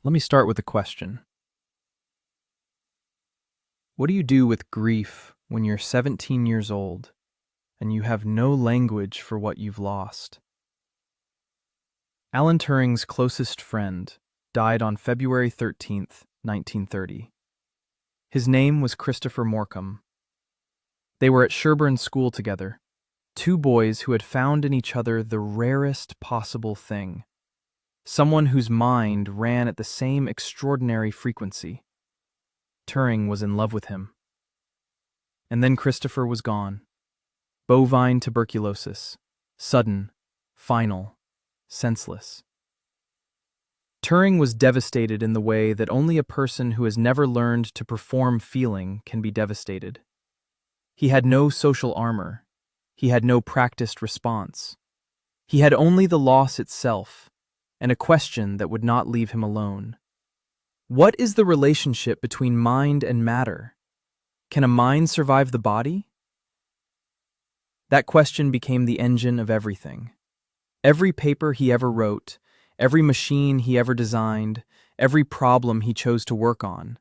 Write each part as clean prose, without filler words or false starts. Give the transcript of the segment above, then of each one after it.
Let me start with a question. What do you do with grief when you're 17 years old and you have no language for what you've lost? Alan Turing's closest friend died on February 13th, 1930. His name was Christopher Morcom. They were at Sherborne school together, two boys who had found in each other the rarest possible thing, someone whose mind ran at the same extraordinary frequency. Turing was in love with him. And then Christopher was gone. Bovine tuberculosis. Sudden, final, senseless. Turing was devastated in the way that only a person who has never learned to perform feeling can be devastated. He had no social armor. He had no practiced response. He had only the loss itself, and a question that would not leave him alone. What is the relationship between mind and matter? Can a mind survive the body? That question became the engine of everything. Every paper he ever wrote, every machine he ever designed, every problem he chose to work on,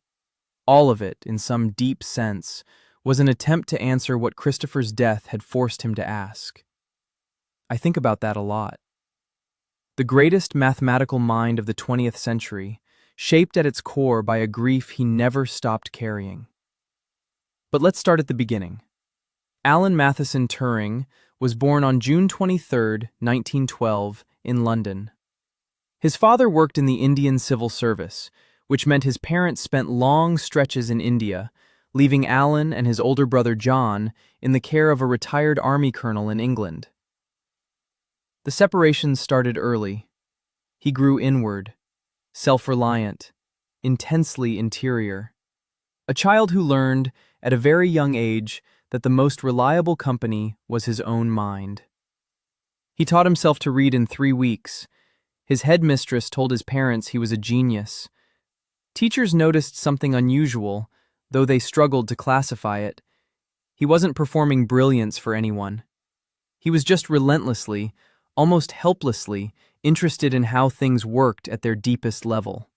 all of it, in some deep sense, was an attempt to answer what Christopher's death had forced him to ask. I think about that a lot. The greatest mathematical mind of the 20th century, shaped at its core by a grief he never stopped carrying. But let's start at the beginning. Alan Matheson Turing was born on June 23, 1912, in London. His father worked in the Indian Civil Service, which meant his parents spent long stretches in India, leaving Alan and his older brother John in the care of a retired army colonel in England. The separations started early. He grew inward, self-reliant, intensely interior. A child who learned, at a very young age, that the most reliable company was his own mind. He taught himself to read in 3 weeks. His headmistress told his parents he was a genius. Teachers noticed something unusual, though they struggled to classify it. He wasn't performing brilliance for anyone. He was just relentlessly, almost helplessly, interested in how things worked at their deepest level.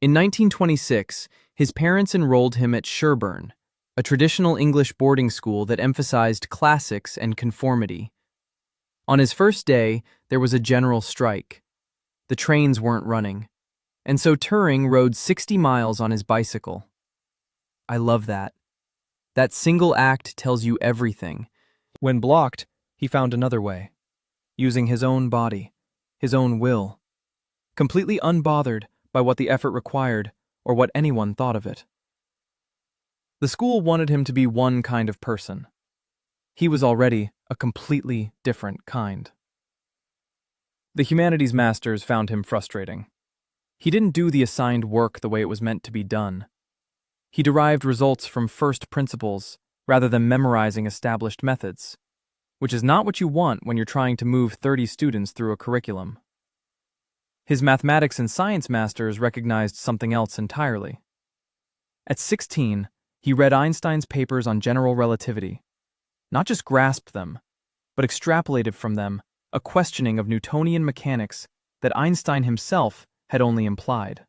In 1926, his parents enrolled him at Sherborne, a traditional English boarding school that emphasized classics and conformity. On his first day, there was a general strike. The trains weren't running, and so Turing rode 60 miles on his bicycle. I love that. That single act tells you everything. When blocked, he found another way, using his own body, his own will, completely unbothered by what the effort required or what anyone thought of it. The school wanted him to be one kind of person. He was already a completely different kind. The humanities masters found him frustrating. He didn't do the assigned work the way it was meant to be done. He derived results from first principles rather than memorizing established methods, which is not what you want when you're trying to move 30 students through a curriculum. His mathematics and science masters recognized something else entirely. At 16, he read Einstein's papers on general relativity, not just grasped them, but extrapolated from them a questioning of Newtonian mechanics that Einstein himself had only implied.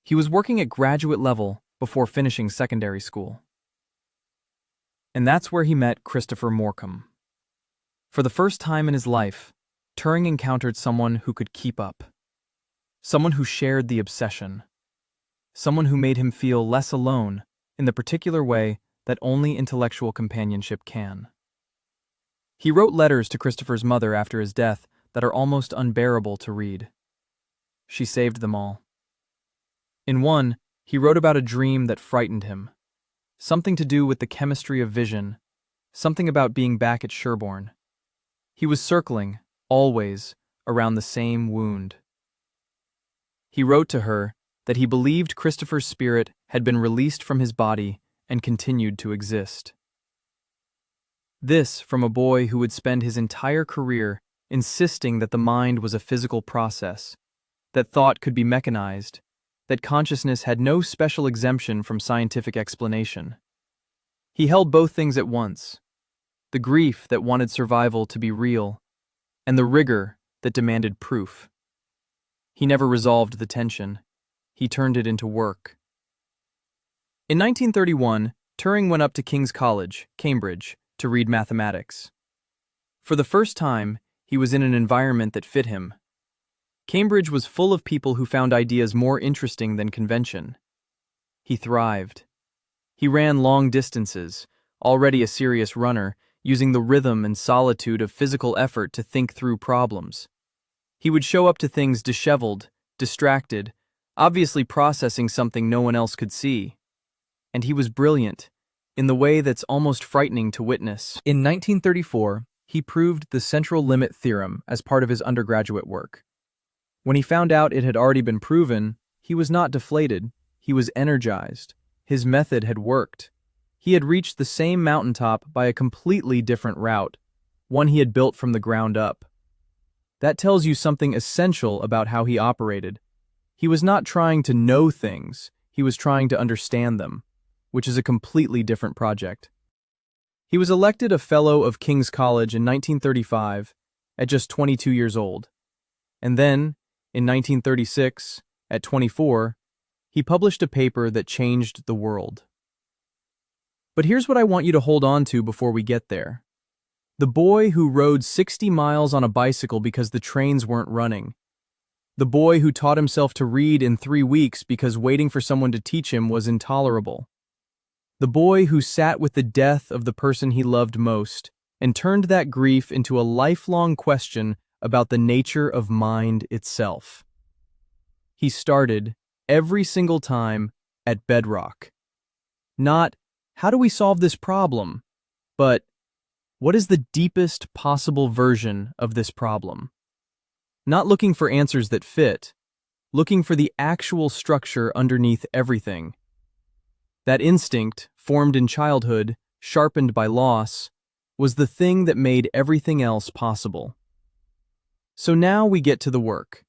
He was working at graduate level before finishing secondary school. And that's where he met Christopher Morcom. For the first time in his life, Turing encountered someone who could keep up, someone who shared the obsession, someone who made him feel less alone in the particular way that only intellectual companionship can. He wrote letters to Christopher's mother after his death that are almost unbearable to read. She saved them all. In one, he wrote about a dream that frightened him, something to do with the chemistry of vision, something about being back at Sherborne. He was circling, always, around the same wound. He wrote to her that he believed Christopher's spirit had been released from his body and continued to exist. This from a boy who would spend his entire career insisting that the mind was a physical process, that thought could be mechanized, that consciousness had no special exemption from scientific explanation. He held both things at once, the grief that wanted survival to be real, and the rigor that demanded proof. He never resolved the tension. He turned it into work. In 1931, Turing went up to King's College, Cambridge, to read mathematics. For the first time, he was in an environment that fit him. Cambridge was full of people who found ideas more interesting than convention. He thrived. He ran long distances, already a serious runner, using the rhythm and solitude of physical effort to think through problems. He would show up to things disheveled, distracted, obviously processing something no one else could see. And he was brilliant, in the way that's almost frightening to witness. In 1934, he proved the central limit theorem as part of his undergraduate work. When he found out it had already been proven, he was not deflated, he was energized. His method had worked. He had reached the same mountaintop by a completely different route, one he had built from the ground up. That tells you something essential about how he operated. He was not trying to know things, he was trying to understand them, which is a completely different project. He was elected a Fellow of King's College in 1935 at just 22 years old. And then, in 1936, at 24, he published a paper that changed the world. But here's what I want you to hold on to before we get there. The boy who rode 60 miles on a bicycle because the trains weren't running. The boy who taught himself to read in 3 weeks because waiting for someone to teach him was intolerable. The boy who sat with the death of the person he loved most and turned that grief into a lifelong question about the nature of mind itself. He started, every single time, at bedrock. Not, how do we solve this problem? But, what is the deepest possible version of this problem? Not looking for answers that fit, looking for the actual structure underneath everything. That instinct, formed in childhood, sharpened by loss, was the thing that made everything else possible. So now we get to the work.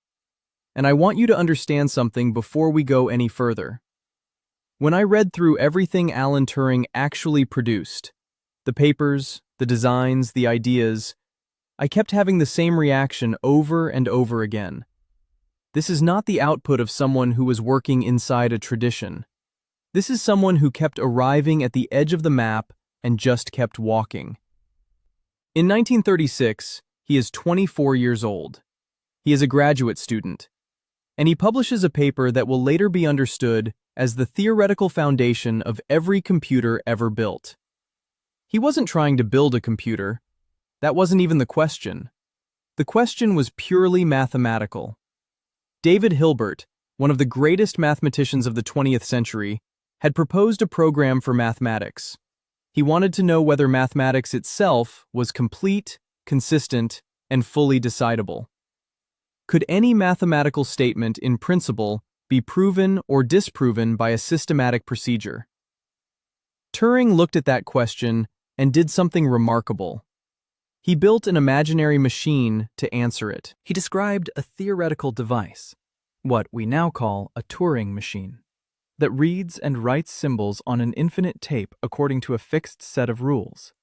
And I want you to understand something before we go any further. When I read through everything Alan Turing actually produced, the papers, the designs, the ideas, I kept having the same reaction over and over again. This is not the output of someone who was working inside a tradition. This is someone who kept arriving at the edge of the map and just kept walking. In 1936, he is 24 years old. He is a graduate student, and he publishes a paper that will later be understood as the theoretical foundation of every computer ever built. He wasn't trying to build a computer. That wasn't even the question. The question was purely mathematical. David Hilbert, one of the greatest mathematicians of the 20th century, had proposed a program for mathematics. He wanted to know whether mathematics itself was complete, consistent, and fully decidable. Could any mathematical statement in principle be proven or disproven by a systematic procedure? Turing looked at that question and did something remarkable. He built an imaginary machine to answer it. He described a theoretical device, what we now call a Turing machine, that reads and writes symbols on an infinite tape according to a fixed set of rules.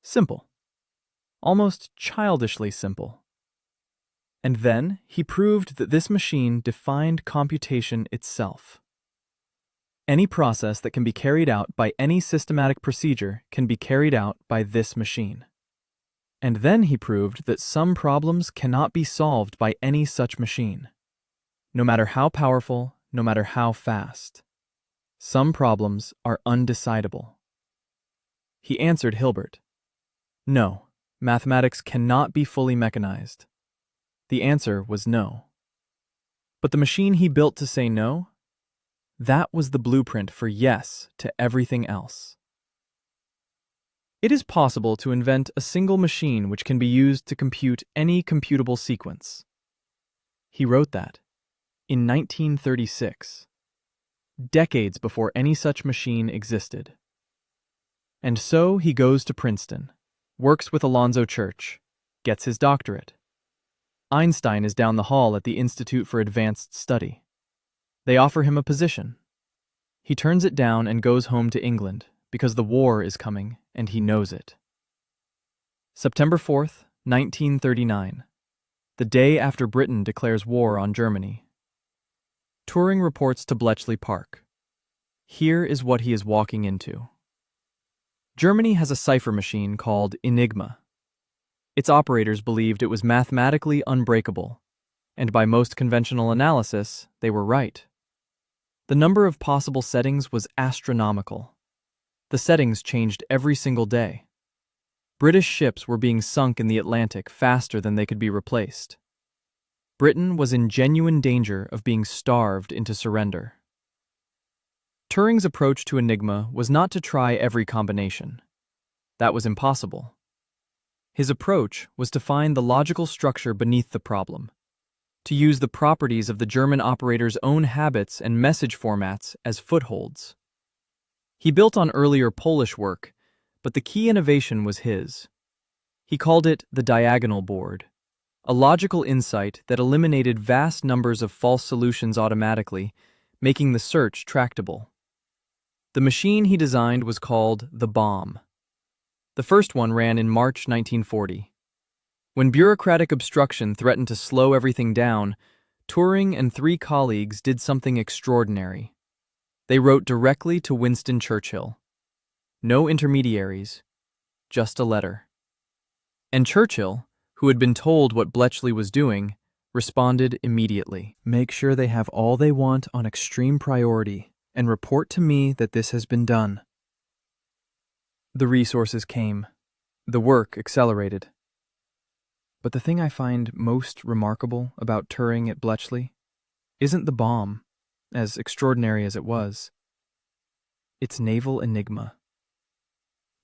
Simple. Almost childishly simple. And then he proved that this machine defined computation itself. Any process that can be carried out by any systematic procedure can be carried out by this machine. And then he proved that some problems cannot be solved by any such machine. No matter how powerful, no matter how fast. Some problems are undecidable. He answered Hilbert. No, mathematics cannot be fully mechanized. The answer was no. But the machine he built to say no? That was the blueprint for yes to everything else. It is possible to invent a single machine which can be used to compute any computable sequence. He wrote that in 1936, decades before any such machine existed. And so he goes to Princeton, works with Alonzo Church, gets his doctorate. Einstein is down the hall at the Institute for Advanced Study. They offer him a position. He turns it down and goes home to England because the war is coming and he knows it. September 4th, 1939. the day after Britain declares war on Germany. Turing reports to Bletchley Park. Here is what he is walking into. Germany has a cipher machine called Enigma. Its operators believed it was mathematically unbreakable, and by most conventional analysis, they were right. The number of possible settings was astronomical. The settings changed every single day. British ships were being sunk in the Atlantic faster than they could be replaced. Britain was in genuine danger of being starved into surrender. Turing's approach to Enigma was not to try every combination. That was impossible. His approach was to find the logical structure beneath the problem, to use the properties of the German operator's own habits and message formats as footholds. He built on earlier Polish work, but the key innovation was his. He called it the diagonal board, a logical insight that eliminated vast numbers of false solutions automatically, making the search tractable. The machine he designed was called the bomb. The first one ran in March 1940. When bureaucratic obstruction threatened to slow everything down, Turing and 3 colleagues did something extraordinary. They wrote directly to Winston Churchill. No intermediaries, just a letter. And Churchill, who had been told what Bletchley was doing, responded immediately. Make sure they have all they want on extreme priority, and report to me that this has been done. The resources came. The work accelerated. But the thing I find most remarkable about Turing at Bletchley isn't the bomb, as extraordinary as it was. It's Naval Enigma.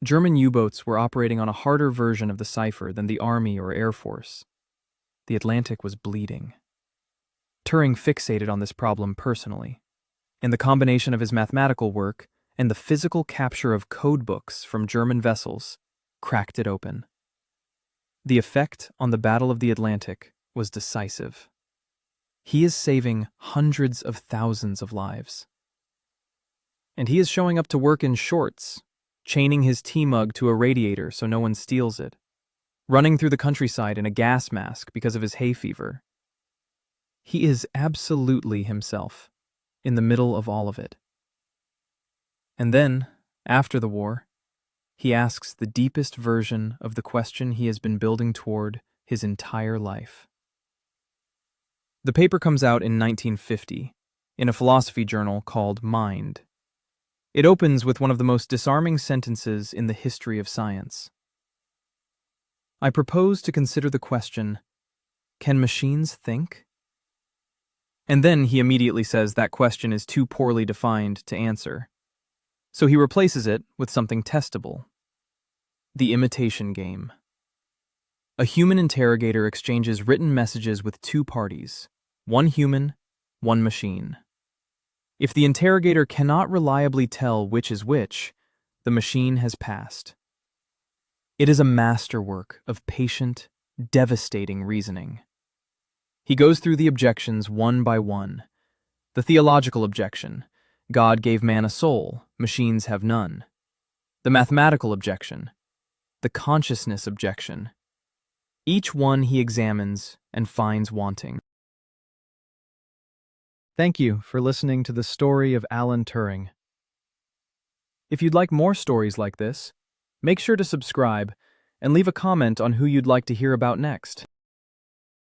German U-boats were operating on a harder version of the cipher than the Army or Air Force. The Atlantic was bleeding. Turing fixated on this problem personally, and the combination of his mathematical work and the physical capture of codebooks from German vessels cracked it open. The effect on the Battle of the Atlantic was decisive. He is saving hundreds of thousands of lives. And he is showing up to work in shorts, chaining his tea mug to a radiator so no one steals it, running through the countryside in a gas mask because of his hay fever. He is absolutely himself, in the middle of all of it. And then, after the war, he asks the deepest version of the question he has been building toward his entire life. The paper comes out in 1950, in a philosophy journal called Mind. It opens with one of the most disarming sentences in the history of science. I propose to consider the question, can machines think? And then he immediately says that question is too poorly defined to answer. So he replaces it with something testable. The imitation game. A human interrogator exchanges written messages with 2 parties, one human, one machine. If the interrogator cannot reliably tell which is which, the machine has passed. It is a masterwork of patient, devastating reasoning. He goes through the objections one by one. The theological objection, God gave man a soul, machines have none. The mathematical objection, the consciousness objection. Each one he examines and finds wanting. Thank you for listening to the story of Alan Turing. If you'd like more stories like this, make sure to subscribe and leave a comment on who you'd like to hear about next.